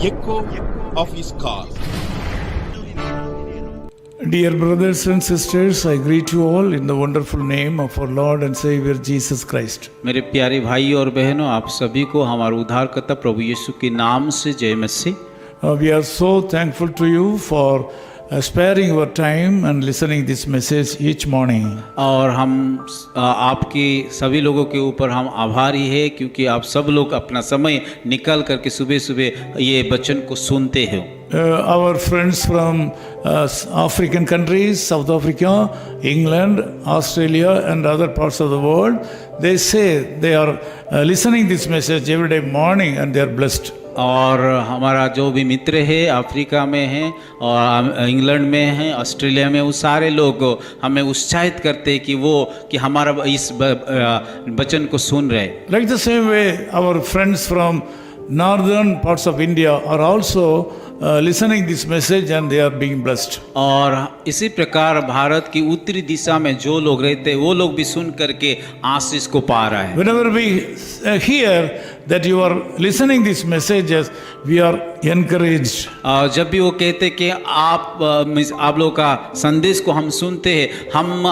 echo of his call. Dear brothers and sisters, I greet you all in the wonderful name of our Lord and Savior Jesus Christ. मेरे प्यारे भाई और बहनों, आप सभी को हमारे उद्धारकर्ता प्रभु यीशु के नाम से जय मसीह। We are so thankful to you for sparing your time and listening this message each morning. और हम आपके सभी लोगों के ऊपर हम आभारी है क्योंकि आप सब लोग अपना समय निकाल करके सुबह सुबह ये वचन को सुनते हो। Our friends from African countries, South Africa, England, Australia and other parts of the world, they say they are listening this message every day morning and they are blessed. और हमारा जो भी मित्र है अफ्रीका में हैं और इंग्लैंड में हैं, ऑस्ट्रेलिया में, वो सारे लोग हमें उत्साहित करते हैं कि हमारा इस वचन को सुन रहे। Like the same way, our friends from northern parts of India are also listening this message and they are being blessed. और इसी प्रकार भारत की उत्तरी दिशा में जो लोग रहते हैं वो लोग भी सुन करके आशीष को पा रहा है। Whenever we hear that you are listening these messages, we are encouraged. जब भी वो कहते कि आप लोगों का संदेश को हम सुनते हैं, हम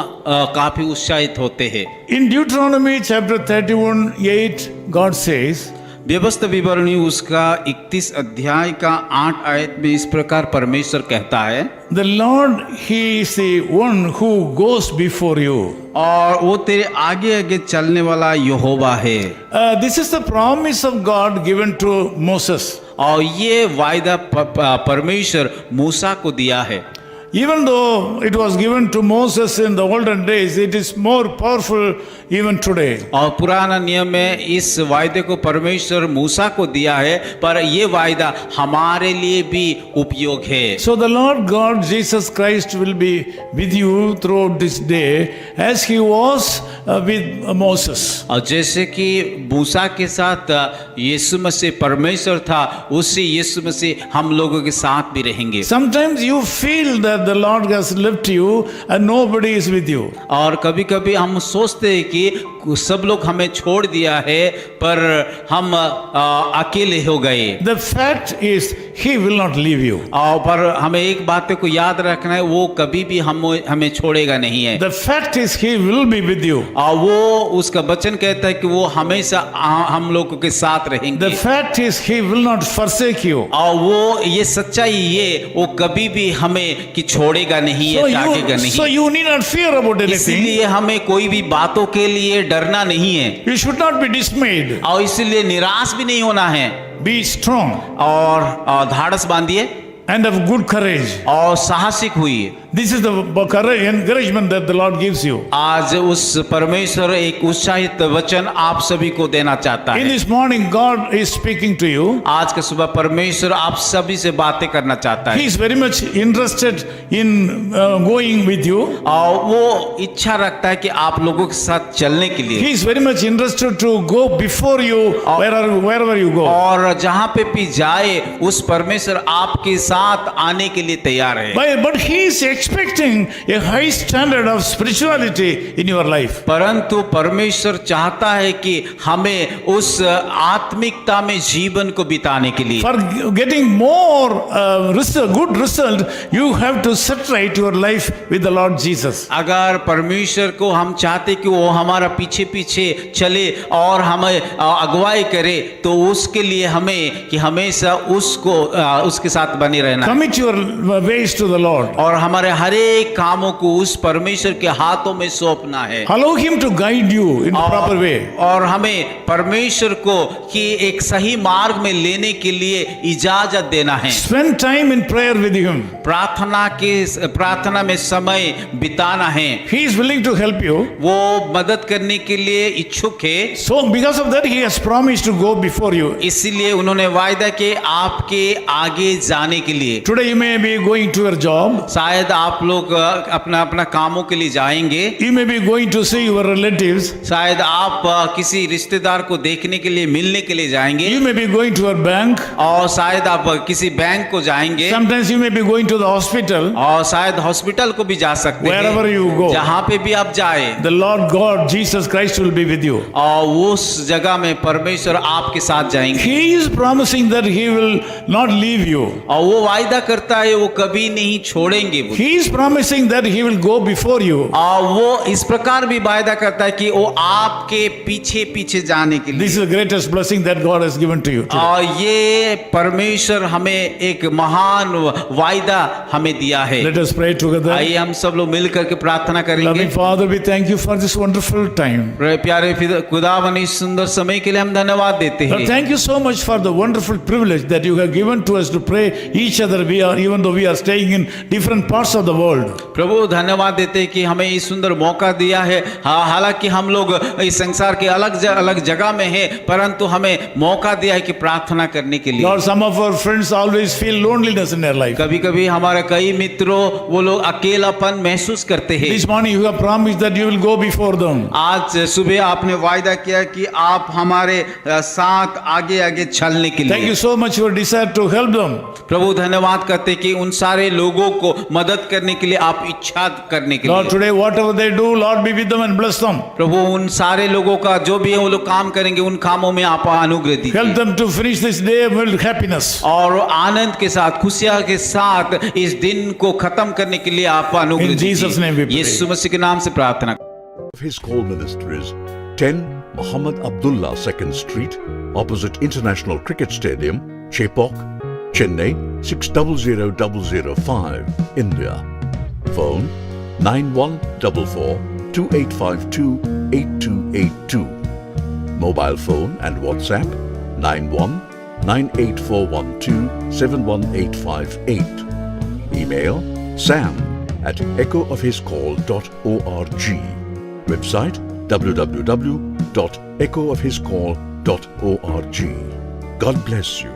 काफी उत्साहित होते हैं। In Deuteronomy chapter 31:8, God says, व्यवस्था विवरणी उसका 31 अध्याय का 8 आयत में इस प्रकार परमेश्वर कहता है, The Lord, He is the one who goes before you. और वो तेरे आगे आगे चलने वाला यहोवा है। This is the promise of God given to Moses. और ये वायदा परमेश्वर मूसा को दिया है। Even though it was given to Moses in the olden days, it is more powerful even today. और पुराना नियम में इस वायदे को परमेश्वर मूसा को दिया है, पर ये वायदा हमारे लिए भी उपयोग है। So the Lord God Jesus Christ will be with you throughout this day as He was with Moses. और जैसे कि मूसा के साथ यीशु मसीह परमेश्वर था, उसी यीशु मसीह हम लोगों के साथ भी रहेंगे। Sometimes you feel that the Lord has left you and nobody is with you. और कभी-कभी हम सोचते हैं कि सब लोग हमें छोड़ दिया है, पर हम अकेले हो गए। The fact is He will not leave you. और पर हमें एक बात को याद रखना है, वो कभी भी हमें छोड़ेगा नहीं है। The fact is He will be with you. और वो उसका वचन कहता है कि वो हमेशा हम लोगों के साथ रहेंगे। The fact is He will not forsake you. और वो ये सच्चाई ये वो कभी भी हमें कि छोड़ेगा नहीं है, त्यागेगा नहीं। So you need not fear about anything. इसलिए हमें कोई भी बातों के लिए डरना नहीं है। You should not be dismayed. और इसलिए निराश भी नहीं होना है। Be strong और धाड़स बांधिए and of good courage. और साहसिक हुई। This is the encouragement that the Lord gives you. आज उस परमेश्वर एक उत्साहित वचन आप सभी को देना चाहता In है। this morning, God is speaking to you. आज के सुबह परमेश्वर आप सभी से बातें करना चाहता He है। is very much interested in going with you. और वो इच्छा रखता है कि आप लोगों के साथ चलने के लिए। He is very much interested to go before you wherever you go. और जहाँ पे भी जाए उस परमेश्वर आपके साथ आने के लिए तैयार है। But He is expecting a high standard of spirituality in your life. परंतु परमेश्वर चाहता है कि हमें उस आत्मिकता में जीवन को बिताने के लिए। For getting more good result, you have to set right your life with the Lord Jesus. अगर परमेश्वर को हम चाहते कि वो हमारा पीछे पीछे चले और हमें अगुवाई करे, तो उसके लिए हमें कि हमेशा उसके साथ बने रहना। Commit your ways to the Lord. और हमारे हर एक कामों को उस परमेश्वर के हाथों में सौंपना है। Allow Him to guide you in the proper way. और हमें परमेश्वर को कि एक सही मार्ग में लेने के लिए इजाजत देना है। Spend time in prayer with Him. प्रार्थना में समय बिताना है। He is willing to help you. वो मदद करने के लिए इच्छुक है। So because of that, He has promised to go before you. इसीलिए उन्होंने वायदा के आपके आगे जाने के के लिए। Today you may be going to your job. शायद आप लोग अपना अपना कामों के लिए जाएंगे। You may be going to see your relatives. शायद आप किसी रिश्तेदार को देखने के लिए, मिलने के लिए जाएंगे। You may be going to your bank. और शायद आप किसी बैंक को जाएंगे। Sometimes you may be going to the hospital. और शायद हॉस्पिटल को भी जा सकते हैं। Wherever you go. जहाँ पे भी आप जाए, The Lord God, Jesus Christ will be with you. और उस जगह में परमेश्वर आपके साथ जाएंगे। He is promising that He will not leave you. और वो वायदा करता है वो कभी नहीं छोड़ेंगे। He is promising that He will go before you. और वो इस प्रकार भी वायदा करता है कि वो आपके पीछे पीछे जाने के लिए। This is the greatest blessing that God has given to you today. और ये परमेश्वर हमें एक महान वायदा हमें दिया है। Let us pray together. आइए हम सब लोग मिल करके प्रार्थना करेंगे। Loving Father, we thank you for this wonderful time. प्यारे खुदावन इस सुंदर समय के लिए हम धन्यवाद देते Lord, हैं। thank you so much for the wonderful privilege that you have given to us to pray each other. Even though we are staying in different parts of the world. प्रभु धन्यवाद देते हैं कि हमें इस सुंदर मौका दिया है। हालांकि हम लोग इस संसार के अलग जगह में हैं, परंतु हमें मौका दिया है कि प्रार्थना करने के लिए। Lord, some of our friends always feel loneliness in their life. कभी-कभी हमारे कई मित्रों वो लोग अकेलापन महसूस करते हैं। This morning you have promised that you will go before them. आज सुबह आपने वायदा किया कि आप हमारे साथ आगे चलने के Thank लिए। you so much for your desire to help them. प्रभु धन्यवाद करते कि उन सारे लोगों को मदद करने के लिए आप इच्छा करने के Lord, लिए। today whatever they do, Lord, be with them and bless them. प्रभु उन सारे लोगों का जो भी है वो लोग काम करेंगे, उन कामों में आप अनुग्रह Help दीजिए them to finish this day with happiness. और आनंद के साथ, खुशियां के साथ इस दिन को खत्म करने के लिए आप अनुग्रह In Jesus' name we दीजिए। pray. यीशु मसीह के नाम से प्रार्थना। His call Ministries, 10 Muhammad Abdullah 2nd Street, opposite International Cricket Stadium, Chepauk, Chennai 600005, India. Phone 9144-2852-8282. Mobile phone and WhatsApp 91-98412-71858. Email sam@echoofhiscall.org. Website www.echoofhiscall.org. God bless you.